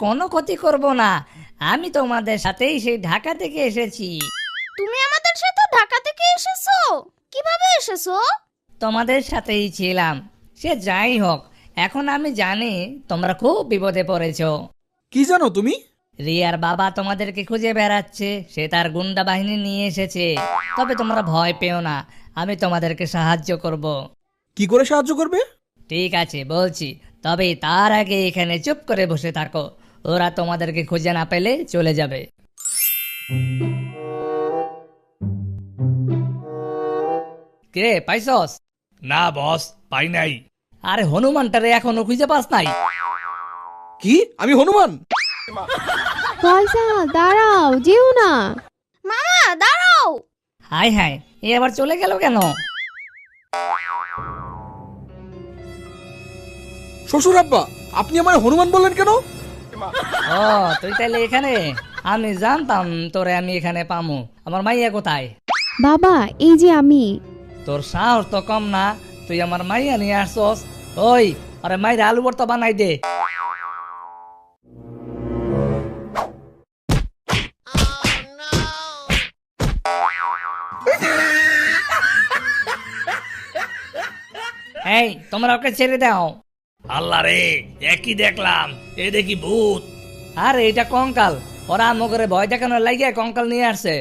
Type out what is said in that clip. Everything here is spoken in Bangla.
কোনো ক্ষতি করব না। আমি তোমাদের সাথেই সেই ঢাকা থেকে এসেছি। তুমি আমাদের সাথে ঢাকা থেকে এসেছো? কিভাবে এসেছো? তোমাদের সাথেই ছিলাম। সে যাই হোক, এখন আমি জানি তোমরা খুব বিপদে পড়েছো। কি জানো তুমি? রিয়ার বাবা তোমাদেরকে খুঁজে বেড়াচ্ছে, সে তার গুন্ডা বাহিনী নিয়ে এসেছে। তবে তোমরা ভয় পেও না, আমি তোমাদেরকে সাহায্য করব। কি করে সাহায্য করবে? ঠিক আছে বলছি, তবে তার আগে এখানে চুপ করে বসে থাকো। ওরা তোমাদেরকে খুঁজে না পেলে চলে যাবে। কে পাইছস? না বস, পাই নাই। আরে হনুমানটারে এখনো খুঁজে পাস নাই? কি আমি হনুমান? ফয়সাল দাঁড়াও, যেও না। মামা দাঁড়াও। হাই হাই, এ আবার চলে গেল কেন? শ্বশুর আব্বা, আপনি আমার হনুমান বললেন কেন? ও তুই তাইলে এখানে? আমি জানতাম তোরে আমি এখানে পামু। আমার মাইয়া কোথায়? বাবা, এই যে আমি। তোর সাহস তো কম না, তুই আমার মাইয়া নিয়ে আসছস। ওই আরে মাইরে আলু ভর্তা বানাই দে। এই তোমরা ওকে ছেড়ে দাও। আল্লাহ রে, একই দেখলাম, এ দেখি ভূত। আরে এটা কঙ্কাল, ওরা মগরে ভয় দেখানোর লাগিয়ে কঙ্কাল নিয়ে আসছে।